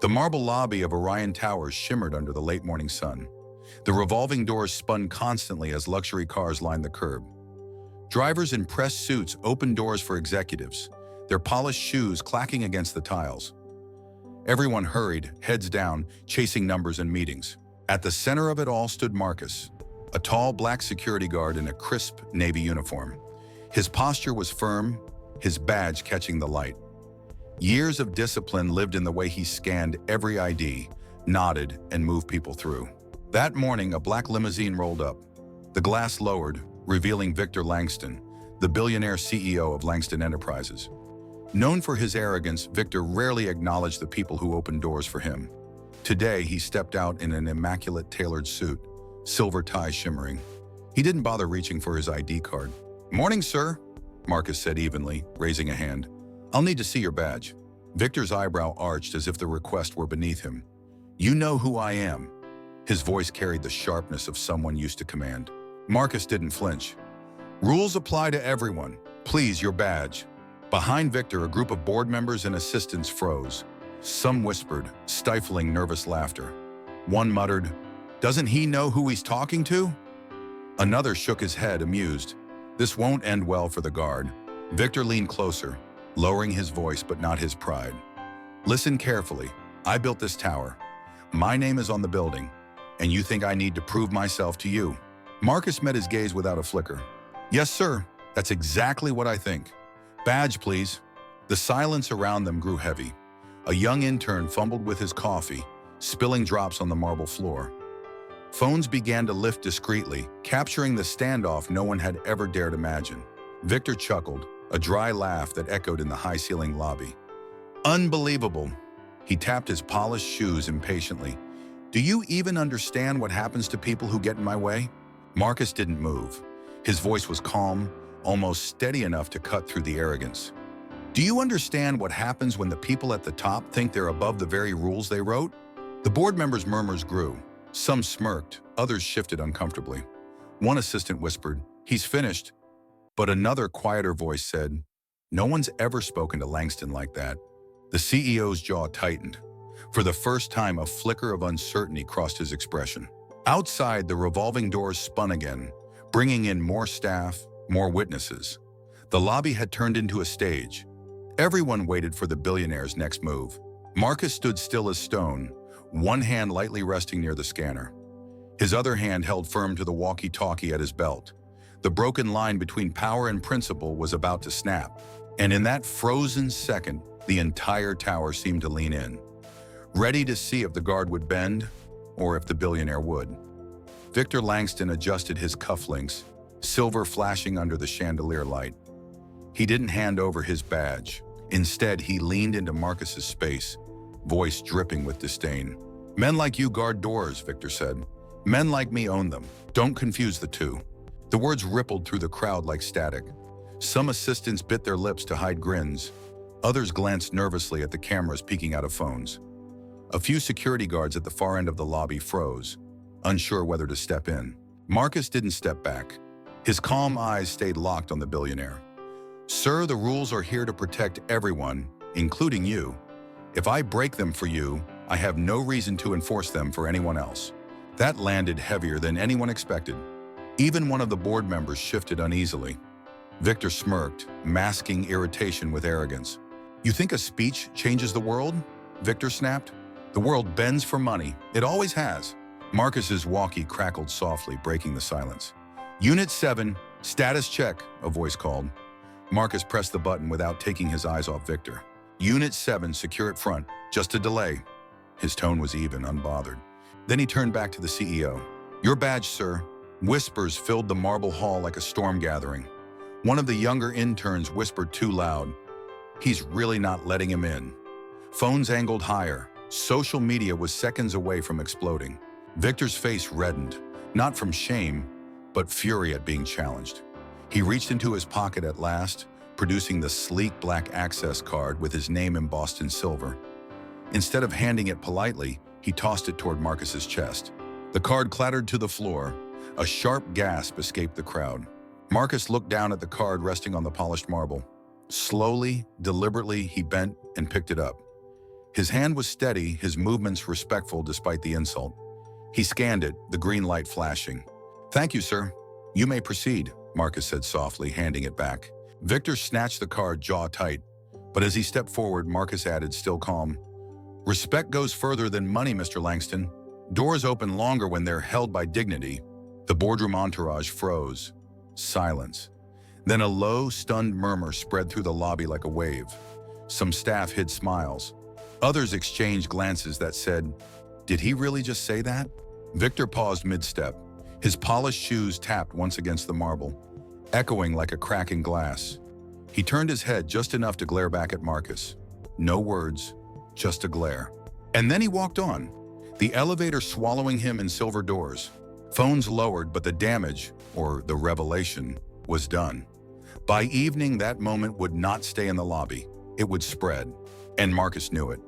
The marble lobby of Orion Towers shimmered under the late morning sun. The revolving doors spun constantly as luxury cars lined the curb. Drivers in pressed suits opened doors for executives, their polished shoes clacking against the tiles. Everyone hurried, heads down, chasing numbers and meetings. At the center of it all stood Marcus, a tall black security guard in a crisp navy uniform. His posture was firm, his badge catching the light. Years of discipline lived in the way he scanned every ID, nodded, and moved people through. That morning, a black limousine rolled up. The glass lowered, revealing Victor Langston, the billionaire CEO of Langston Enterprises. Known for his arrogance, Victor rarely acknowledged the people who opened doors for him. Today, he stepped out in an immaculate tailored suit, silver tie shimmering. He didn't bother reaching for his ID card. "Morning, sir," Marcus said evenly, raising a hand. "I'll need to see your badge." Victor's eyebrow arched as if the request were beneath him. "You know who I am." His voice carried the sharpness of someone used to command. Marcus didn't flinch. "Rules apply to everyone. Please, your badge." Behind Victor, a group of board members and assistants froze. Some whispered, stifling nervous laughter. One muttered, "Doesn't he know who he's talking to?" Another shook his head, amused. This won't end well for the guard. Victor leaned closer, lowering his voice but not his pride. "Listen carefully. I built this tower. My name is on the building, and you think I need to prove myself to you?" Marcus met his gaze without a flicker. "Yes, sir. That's exactly what I think. Badge, please." The silence around them grew heavy. A young intern fumbled with his coffee, spilling drops on the marble floor. Phones began to lift discreetly, capturing the standoff no one had ever dared imagine. Victor chuckled, a dry laugh that echoed in the high-ceiling lobby. "Unbelievable." He tapped his polished shoes impatiently. "Do you even understand what happens to people who get in my way?" Marcus didn't move. His voice was calm, almost steady enough to cut through the arrogance. "Do you understand what happens when the people at the top think they're above the very rules they wrote?" The board members' murmurs grew. Some smirked, others shifted uncomfortably. One assistant whispered, "He's finished." But another quieter voice said, "No one's ever spoken to Langston like that." The CEO's jaw tightened. For the first time, a flicker of uncertainty crossed his expression. Outside, the revolving doors spun again, bringing in more staff, more witnesses. The lobby had turned into a stage. Everyone waited for the billionaire's next move. Marcus stood still as stone, one hand lightly resting near the scanner. His other hand held firm to the walkie-talkie at his belt. The broken line between power and principle was about to snap. And in that frozen second, the entire tower seemed to lean in, ready to see if the guard would bend or if the billionaire would. Victor Langston adjusted his cufflinks, silver flashing under the chandelier light. He didn't hand over his badge. Instead, he leaned into Marcus's space, voice dripping with disdain. "Men like you guard doors," Victor said. "Men like me own them. Don't confuse the two." The words rippled through the crowd like static. Some assistants bit their lips to hide grins. Others glanced nervously at the cameras peeking out of phones. A few security guards at the far end of the lobby froze, unsure whether to step in. Marcus didn't step back. His calm eyes stayed locked on the billionaire. "Sir, the rules are here to protect everyone, including you. If I break them for you, I have no reason to enforce them for anyone else." That landed heavier than anyone expected. Even one of the board members shifted uneasily. Victor smirked, masking irritation with arrogance. "You think a speech changes the world?" Victor snapped. "The world bends for money. It always has." Marcus's walkie crackled softly, breaking the silence. "Unit 7, status check," a voice called. Marcus pressed the button without taking his eyes off Victor. "Unit 7, secure at front. Just a delay." His tone was even, unbothered. Then he turned back to the CEO. "Your badge, sir." Whispers filled the marble hall like a storm gathering. One of the younger interns whispered too loud, "He's really not letting him in." Phones angled higher. Social media was seconds away from exploding. Victor's face reddened, not from shame, but fury at being challenged. He reached into his pocket at last, producing the sleek black access card with his name embossed in silver. Instead of handing it politely, he tossed it toward Marcus's chest. The card clattered to the floor. A sharp gasp escaped the crowd. Marcus looked down at the card resting on the polished marble. Slowly, deliberately, he bent and picked it up. His hand was steady, his movements respectful despite the insult. He scanned it, the green light flashing. "Thank you, sir. You may proceed," Marcus said softly, handing it back. Victor snatched the card, jaw tight. But as he stepped forward, Marcus added, still calm, "Respect goes further than money, Mr. Langston. Doors open longer when they're held by dignity." The boardroom entourage froze. Silence. Then a low, stunned murmur spread through the lobby like a wave. Some staff hid smiles. Others exchanged glances that said, "Did he really just say that?" Victor paused mid-step. His polished shoes tapped once against the marble, echoing like a crack in glass. He turned his head just enough to glare back at Marcus. No words, just a glare. And then he walked on, the elevator swallowing him in silver doors. Phones lowered, but the damage, or the revelation, was done. By evening, that moment would not stay in the lobby. It would spread, and Marcus knew it.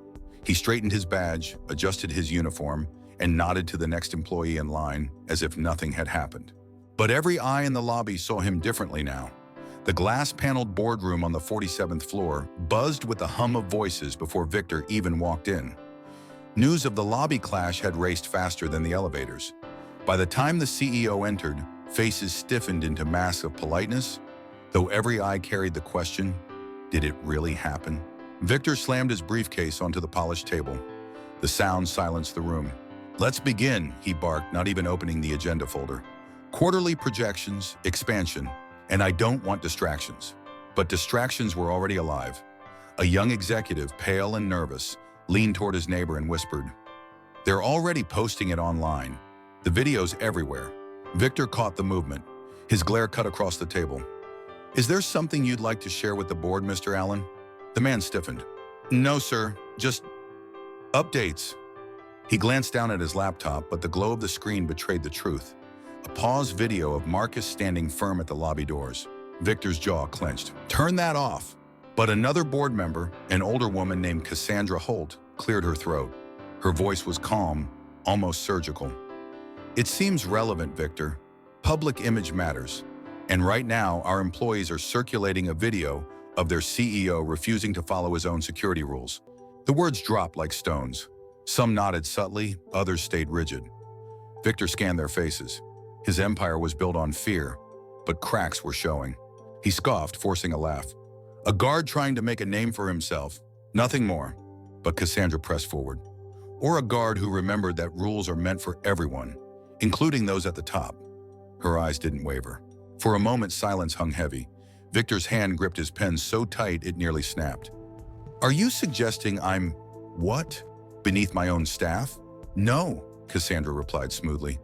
He straightened his badge, adjusted his uniform, and nodded to the next employee in line as if nothing had happened. But every eye in the lobby saw him differently now. The glass-paneled boardroom on the 47th floor buzzed with the hum of voices before Victor even walked in. News of the lobby clash had raced faster than the elevators. By the time the CEO entered, faces stiffened into masks of politeness, though every eye carried the question, did it really happen? Victor slammed his briefcase onto the polished table. The sound silenced the room. "Let's begin," he barked, not even opening the agenda folder. "Quarterly projections, expansion, and I don't want distractions." But distractions were already alive. A young executive, pale and nervous, leaned toward his neighbor and whispered, "They're already posting it online. The video's everywhere." Victor caught the movement. His glare cut across the table. "Is there something you'd like to share with the board, Mr. Allen?" The man stiffened. "No, sir. Just updates." He glanced down at his laptop, but the glow of the screen betrayed the truth. A pause video of Marcus standing firm at the lobby doors. Victor's jaw clenched. "Turn that off." But another board member, an older woman named Cassandra Holt, cleared her throat. Her voice was calm, almost surgical. "It seems relevant, Victor. Public image matters. And right now, our employees are circulating a video of their CEO refusing to follow his own security rules." The words dropped like stones. Some nodded subtly, others stayed rigid. Victor scanned their faces. His empire was built on fear, but cracks were showing. He scoffed, forcing a laugh. A guard trying to make a name for himself, nothing more. But Cassandra pressed forward. Or a guard who remembered that rules are meant for everyone, including those at the top. Her eyes didn't waver. For a moment, silence hung heavy. Victor's hand gripped his pen so tight it nearly snapped. "Are you suggesting I'm what? Beneath my own staff?" "No," Cassandra replied smoothly.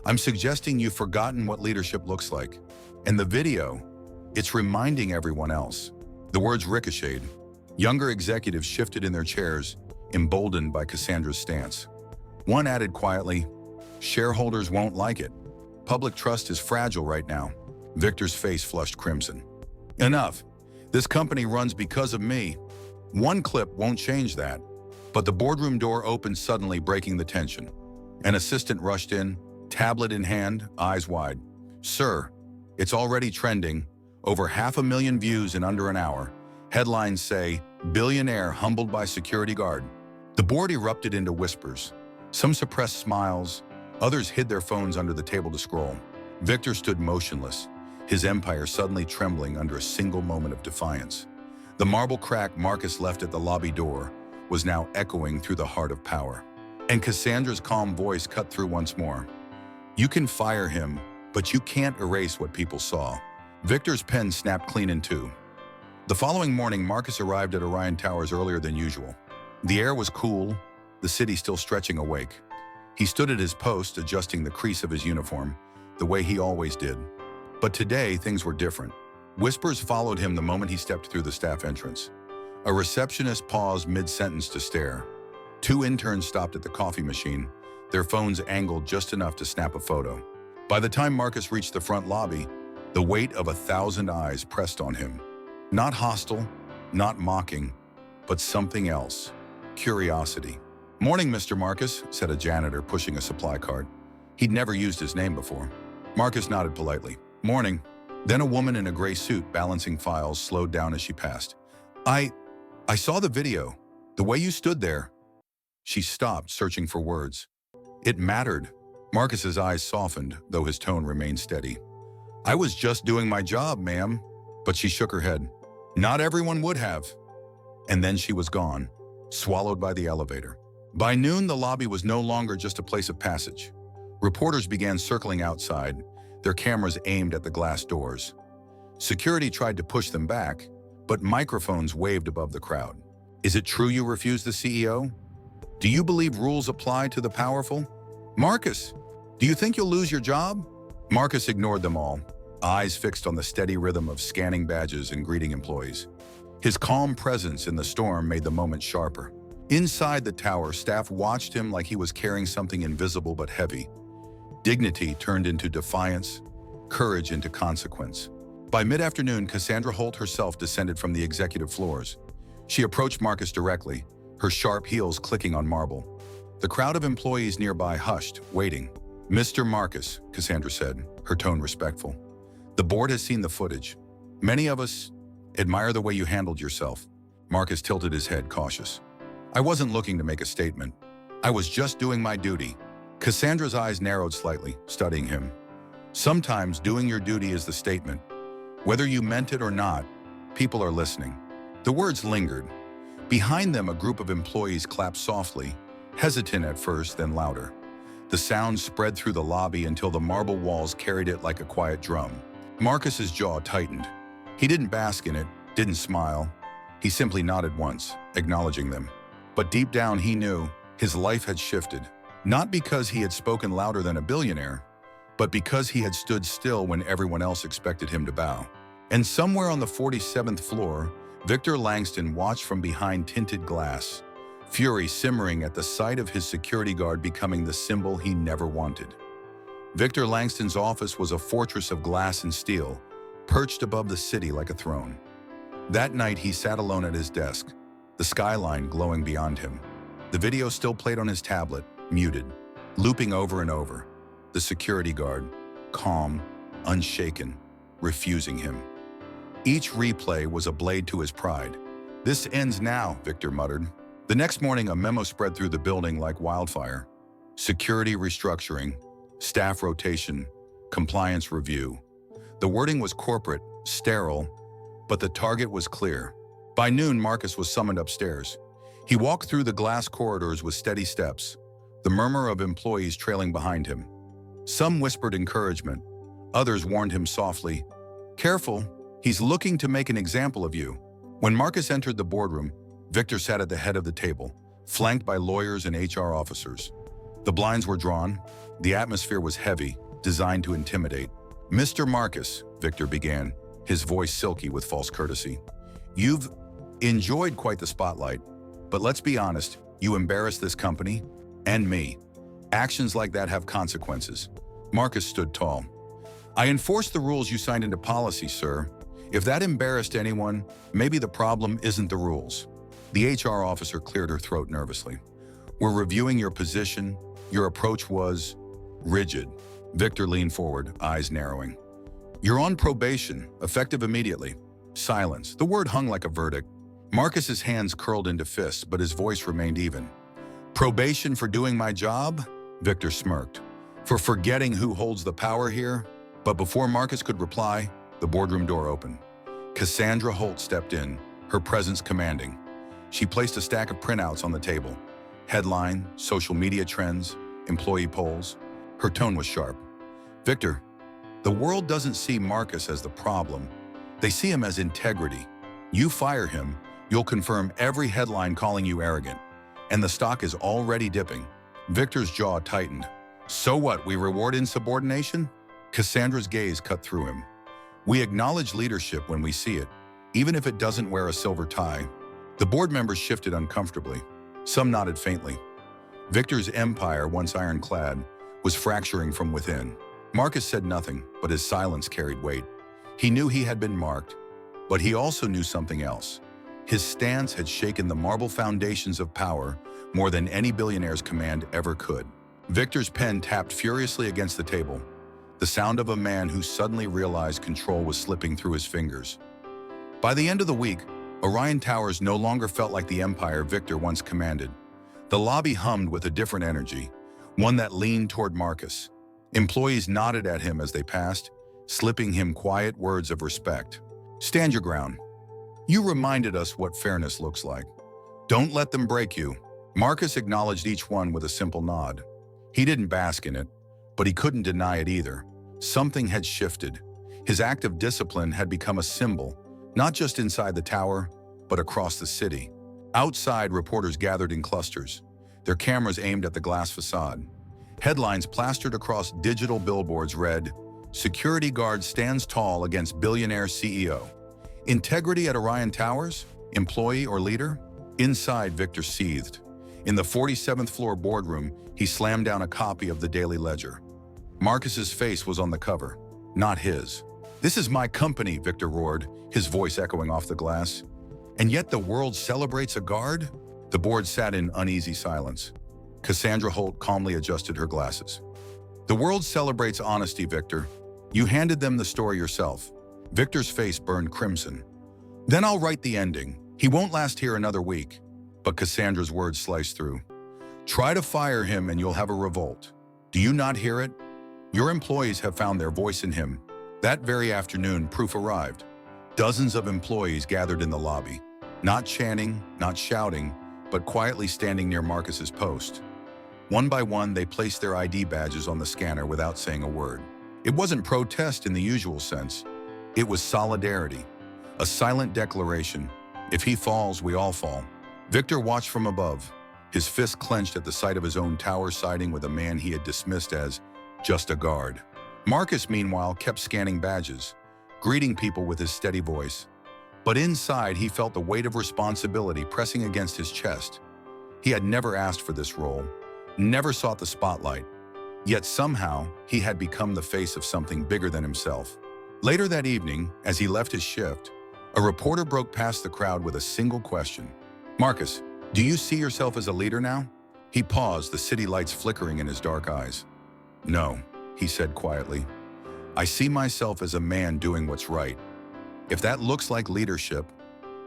"I'm suggesting you've forgotten what leadership looks like. And the video, it's reminding everyone else." The words ricocheted. Younger executives shifted in their chairs, emboldened by Cassandra's stance. One added quietly, "Shareholders won't like it. Public trust is fragile right now." Victor's face flushed crimson. "Enough. This company runs because of me. One clip won't change that." But the boardroom door opened suddenly, breaking the tension. An assistant rushed in, tablet in hand, eyes wide. "Sir, it's already trending. Over 500,000 views in under an hour. Headlines say, 'Billionaire humbled by security guard.'" The board erupted into whispers. Some suppressed smiles, others hid their phones under the table to scroll. Victor stood motionless, his empire suddenly trembling under a single moment of defiance. The marble crack Marcus left at the lobby door was now echoing through the heart of power. And Cassandra's calm voice cut through once more. "You can fire him, but you can't erase what people saw." Victor's pen snapped clean in two. The following morning, Marcus arrived at Orion Towers earlier than usual. The air was cool, the city still stretching awake. He stood at his post, adjusting the crease of his uniform, the way he always did. But today, things were different. Whispers followed him the moment he stepped through the staff entrance. A receptionist paused mid-sentence to stare. Two interns stopped at the coffee machine, their phones angled just enough to snap a photo. By the time Marcus reached the front lobby, the weight of 1,000 eyes pressed on him. Not hostile, not mocking, but something else. Curiosity. "Morning, Mr. Marcus," said a janitor pushing a supply cart. He'd never used his name before. Marcus nodded politely. "Morning." Then a woman in a gray suit balancing files slowed down as she passed. I saw the video. The way you stood there, She stopped, searching for words. It mattered. Marcus's eyes softened, though his tone remained steady. I was just doing my job, ma'am. But she shook her head. Not everyone would have. And then she was gone, swallowed by the elevator. By noon, the lobby was no longer just a place of passage. Reporters began circling outside, their cameras aimed at the glass doors. Security tried to push them back, but microphones waved above the crowd. Is it true you refused the CEO? Do you believe rules apply to the powerful? Marcus, do you think you'll lose your job? Marcus ignored them all, eyes fixed on the steady rhythm of scanning badges and greeting employees. His calm presence in the storm made the moment sharper. Inside the tower, staff watched him like he was carrying something invisible but heavy. Dignity turned into defiance, courage into consequence. By mid-afternoon, Cassandra Holt herself descended from the executive floors. She approached Marcus directly, her sharp heels clicking on marble. The crowd of employees nearby hushed, waiting. Mr. Marcus, Cassandra said, her tone respectful. The board has seen the footage. Many of us admire the way you handled yourself. Marcus tilted his head, cautious. I wasn't looking to make a statement. I was just doing my duty. Cassandra's eyes narrowed slightly, studying him. Sometimes doing your duty is the statement. Whether you meant it or not, people are listening. The words lingered. Behind them, a group of employees clapped softly, hesitant at first, then louder. The sound spread through the lobby until the marble walls carried it like a quiet drum. Marcus's jaw tightened. He didn't bask in it, didn't smile. He simply nodded once, acknowledging them. But deep down, he knew his life had shifted. Not because he had spoken louder than a billionaire, but because he had stood still when everyone else expected him to bow. And somewhere on the 47th floor, Victor Langston watched from behind tinted glass, fury simmering at the sight of his security guard becoming the symbol he never wanted. Victor Langston's office was a fortress of glass and steel, perched above the city like a throne. That night, he sat alone at his desk, the skyline glowing beyond him. The video still played on his tablet, muted, looping over and over. The security guard, calm, unshaken, refusing him. Each replay was a blade to his pride. This ends now, Victor muttered. The next morning, a memo spread through the building like wildfire. Security restructuring, staff rotation, compliance review. The wording was corporate, sterile, but the target was clear. By noon, Marcus was summoned upstairs. He walked through the glass corridors with steady steps, the murmur of employees trailing behind him. Some whispered encouragement. Others warned him softly, "Careful, he's looking to make an example of you." When Marcus entered the boardroom, Victor sat at the head of the table, flanked by lawyers and HR officers. The blinds were drawn. The atmosphere was heavy, designed to intimidate. "Mr. Marcus," Victor began, his voice silky with false courtesy. "You've enjoyed quite the spotlight, but let's be honest, you embarrassed this company and me. Actions like that have consequences." Marcus stood tall. "I enforced the rules you signed into policy, sir. If that embarrassed anyone, maybe the problem isn't the rules." The HR officer cleared her throat nervously. "We're reviewing your position. Your approach was rigid." Victor leaned forward, eyes narrowing. "You're on probation, effective immediately." Silence. The word hung like a verdict. Marcus's hands curled into fists, but his voice remained even. "Probation for doing my job?" Victor smirked. "For forgetting who holds the power here?" But before Marcus could reply, the boardroom door opened. Cassandra Holt stepped in, her presence commanding. She placed a stack of printouts on the table. Headline, social media trends, employee polls. Her tone was sharp. "Victor, the world doesn't see Marcus as the problem. They see him as integrity. You fire him, you'll confirm every headline calling you arrogant. And the stock is already dipping." Victor's jaw tightened. "So what, we reward insubordination?" Cassandra's gaze cut through him. "We acknowledge leadership when we see it, even if it doesn't wear a silver tie." The board members shifted uncomfortably. Some nodded faintly. Victor's empire, once ironclad, was fracturing from within. Marcus said nothing, but his silence carried weight. He knew he had been marked, but he also knew something else. His stance had shaken the marble foundations of power more than any billionaire's command ever could. Victor's pen tapped furiously against the table, the sound of a man who suddenly realized control was slipping through his fingers. By the end of the week, Orion Towers no longer felt like the empire Victor once commanded. The lobby hummed with a different energy, one that leaned toward Marcus. Employees nodded at him as they passed, slipping him quiet words of respect. "Stand your ground. You reminded us what fairness looks like. Don't let them break you." Marcus acknowledged each one with a simple nod. He didn't bask in it, but he couldn't deny it either. Something had shifted. His act of discipline had become a symbol, not just inside the tower, but across the city. Outside, reporters gathered in clusters, their cameras aimed at the glass facade. Headlines plastered across digital billboards read, "Security guard stands tall against billionaire CEO." Integrity at Orion Towers? Employee or leader? Inside, Victor seethed. In the 47th floor boardroom, he slammed down a copy of the Daily Ledger. Marcus's face was on the cover, not his. "This is my company," Victor roared, his voice echoing off the glass. "And yet the world celebrates a guard?" The board sat in uneasy silence. Cassandra Holt calmly adjusted her glasses. "The world celebrates honesty, Victor. You handed them the story yourself." Victor's face burned crimson. "Then I'll write the ending. He won't last here another week." But Cassandra's words sliced through. "Try to fire him and you'll have a revolt. Do you not hear it? Your employees have found their voice in him." That very afternoon, proof arrived. Dozens of employees gathered in the lobby, not chanting, not shouting, but quietly standing near Marcus's post. One by one, they placed their ID badges on the scanner without saying a word. It wasn't protest in the usual sense. It was solidarity, a silent declaration. If he falls, we all fall. Victor watched from above, his fist clenched at the sight of his own tower siding with a man he had dismissed as just a guard. Marcus, meanwhile, kept scanning badges, greeting people with his steady voice. But inside, he felt the weight of responsibility pressing against his chest. He had never asked for this role, never sought the spotlight. Yet somehow, he had become the face of something bigger than himself. Later that evening, as he left his shift, a reporter broke past the crowd with a single question. "Marcus, do you see yourself as a leader now?" He paused, the city lights flickering in his dark eyes. "No," he said quietly. "I see myself as a man doing what's right. If that looks like leadership,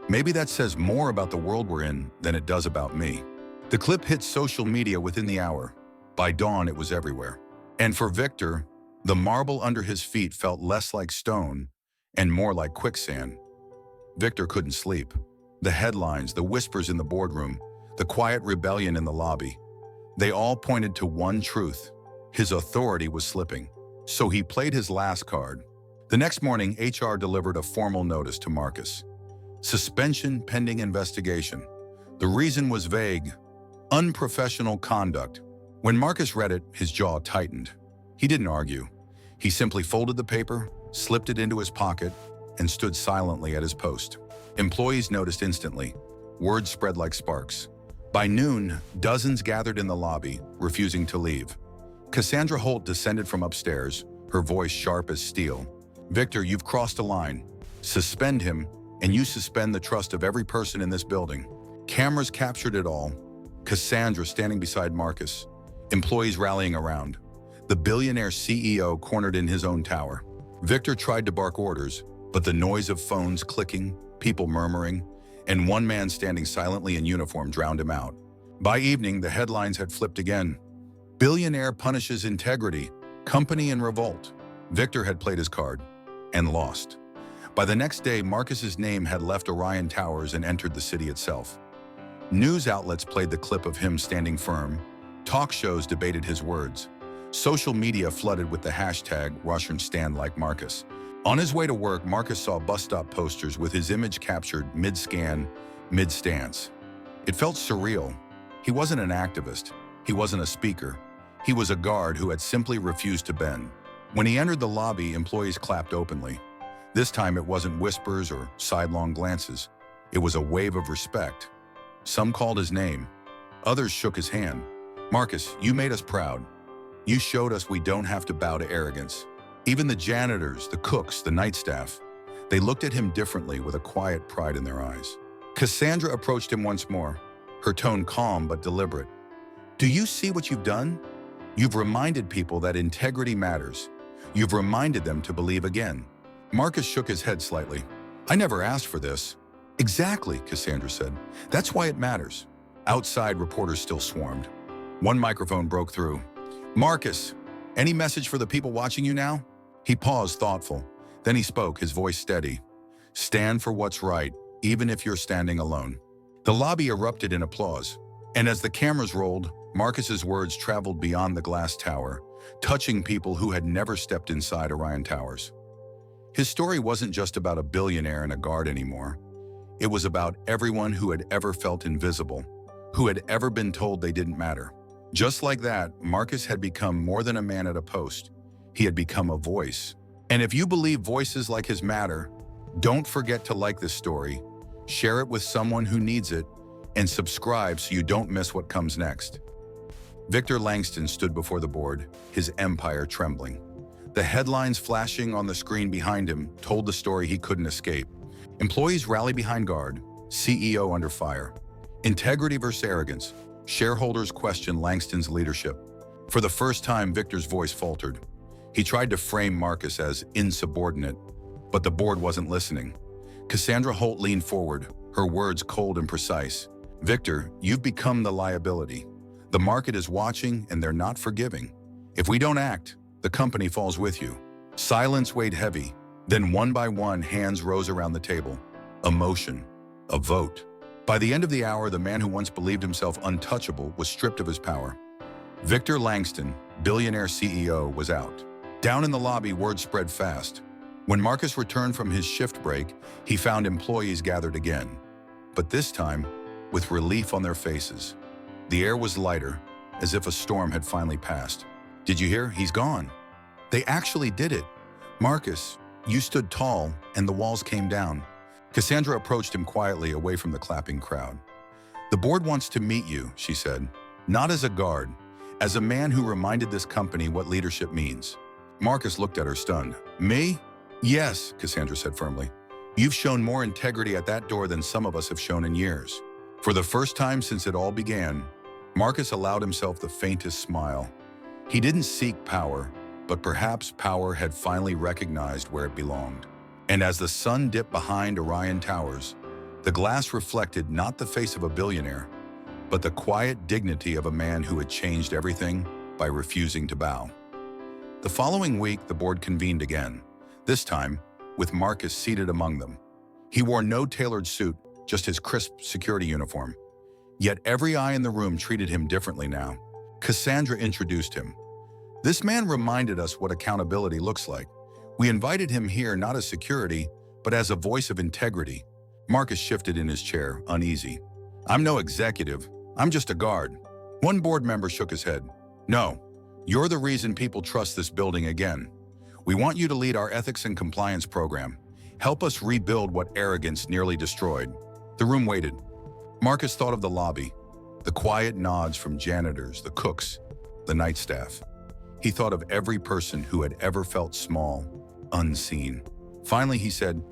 maybe that says more about the world we're in than it does about me." The clip hit social media within the hour. By dawn, it was everywhere. And for Victor, the marble under his feet felt less like stone and more like quicksand. Victor couldn't sleep. The headlines, the whispers in the boardroom, the quiet rebellion in the lobby, they all pointed to one truth. His authority was slipping. So he played his last card. The next morning, HR delivered a formal notice to Marcus. Suspension pending investigation. The reason was vague. Unprofessional conduct. When Marcus read it, his jaw tightened. He didn't argue. He simply folded the paper, slipped it into his pocket, and stood silently at his post. Employees noticed instantly. Word spread like sparks. By noon, dozens gathered in the lobby, refusing to leave. Cassandra Holt descended from upstairs, her voice sharp as steel. "Victor, you've crossed a line. Suspend him, and you suspend the trust of every person in this building." Cameras captured it all. Cassandra standing beside Marcus, employees rallying around. The billionaire CEO cornered in his own tower. Victor tried to bark orders, but the noise of phones clicking, people murmuring, and one man standing silently in uniform drowned him out. By evening, the headlines had flipped again. "Billionaire punishes integrity, company in revolt." Victor had played his card and lost. By the next day, Marcus's name had left Orion Towers and entered the city itself. News outlets played the clip of him standing firm. Talk shows debated his words. Social media flooded with the hashtag Russian stand like Marcus. On his way to work, Marcus saw bus stop posters with his image captured mid-scan, mid-stance. It felt surreal. He wasn't an activist. He wasn't a speaker. He was a guard who had simply refused to bend. When he entered the lobby, employees clapped openly. This time, it wasn't whispers or sidelong glances. It was a wave of respect. Some called his name. Others shook his hand. "Marcus, you made us proud. You showed us we don't have to bow to arrogance." Even the janitors, the cooks, the night staff, they looked at him differently with a quiet pride in their eyes. Cassandra approached him once more, her tone calm but deliberate. "Do you see what you've done? You've reminded people that integrity matters. You've reminded them to believe again." Marcus shook his head slightly. "I never asked for this." "Exactly," Cassandra said. "That's why it matters. Outside, reporters still swarmed. One microphone broke through. "Marcus, any message for the people watching you now?" He paused, thoughtful. Then he spoke, his voice steady. "Stand for what's right, even if you're standing alone." The lobby erupted in applause. And as the cameras rolled, Marcus's words traveled beyond the glass tower, touching people who had never stepped inside Orion Towers. His story wasn't just about a billionaire and a guard anymore. It was about everyone who had ever felt invisible, who had ever been told they didn't matter. Just like that, Marcus had become more than a man at a post. He had become a voice. And if you believe voices like his matter, don't forget to like this story, share it with someone who needs it, and subscribe so you don't miss what comes next. Victor Langston stood before the board, his empire trembling. The headlines flashing on the screen behind him told the story he couldn't escape. Employees rally behind guard, CEO under fire. Integrity versus arrogance. Shareholders question Langston's leadership. For the first time, Victor's voice faltered. He tried to frame Marcus as insubordinate, but the board wasn't listening. Cassandra Holt leaned forward, her words cold and precise. "Victor, you've become the liability. The market is watching and they're not forgiving. If we don't act, the company falls with you." Silence weighed heavy. Then one by one, hands rose around the table. A motion, a vote. By the end of the hour, the man who once believed himself untouchable was stripped of his power. Victor Langston, billionaire CEO, was out. Down in the lobby, word spread fast. When Marcus returned from his shift break, he found employees gathered again. But this time, with relief on their faces. The air was lighter, as if a storm had finally passed. "Did you hear? He's gone." They actually did it. "Marcus, you stood tall, and the walls came down." Cassandra approached him quietly away from the clapping crowd. "The board wants to meet you," she said. "Not as a guard, as a man who reminded this company what leadership means." Marcus looked at her stunned. "Me?" "Yes," Cassandra said firmly. "You've shown more integrity at that door than some of us have shown in years." For the first time since it all began, Marcus allowed himself the faintest smile. He didn't seek power, but perhaps power had finally recognized where it belonged. And as the sun dipped behind Orion Towers, the glass reflected not the face of a billionaire, but the quiet dignity of a man who had changed everything by refusing to bow. The following week, the board convened again, this time with Marcus seated among them. He wore no tailored suit, just his crisp security uniform. Yet every eye in the room treated him differently now. Cassandra introduced him. "This man reminded us what accountability looks like. We invited him here not as security, but as a voice of integrity." Marcus shifted in his chair, uneasy. "I'm no executive. I'm just a guard." One board member shook his head. "No, you're the reason people trust this building again. We want you to lead our ethics and compliance program. Help us rebuild what arrogance nearly destroyed." The room waited. Marcus thought of the lobby, the quiet nods from janitors, the cooks, the night staff. He thought of every person who had ever felt small, unseen. Finally, he said,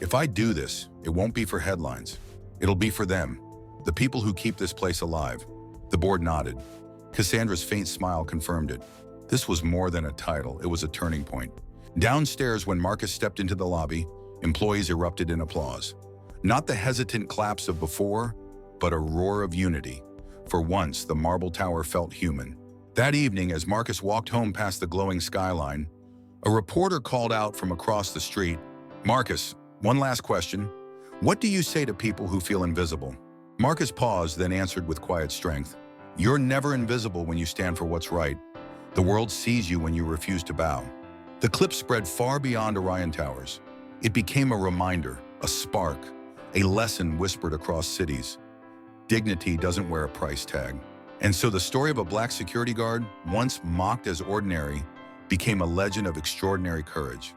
"If I do this, it won't be for headlines. It'll be for them, the people who keep this place alive." The board nodded. Cassandra's faint smile confirmed it. This was more than a title, it was a turning point. Downstairs, when Marcus stepped into the lobby, employees erupted in applause. Not the hesitant claps of before, but a roar of unity. For once, the marble tower felt human. That evening, as Marcus walked home past the glowing skyline, a reporter called out from across the street, "Marcus, one last question. What do you say to people who feel invisible?" Marcus paused, then answered with quiet strength, "You're never invisible when you stand for what's right. The world sees you when you refuse to bow." The clip spread far beyond Orion Towers. It became a reminder, a spark, a lesson whispered across cities. Dignity doesn't wear a price tag. And so the story of a black security guard, once mocked as ordinary, became a legend of extraordinary courage.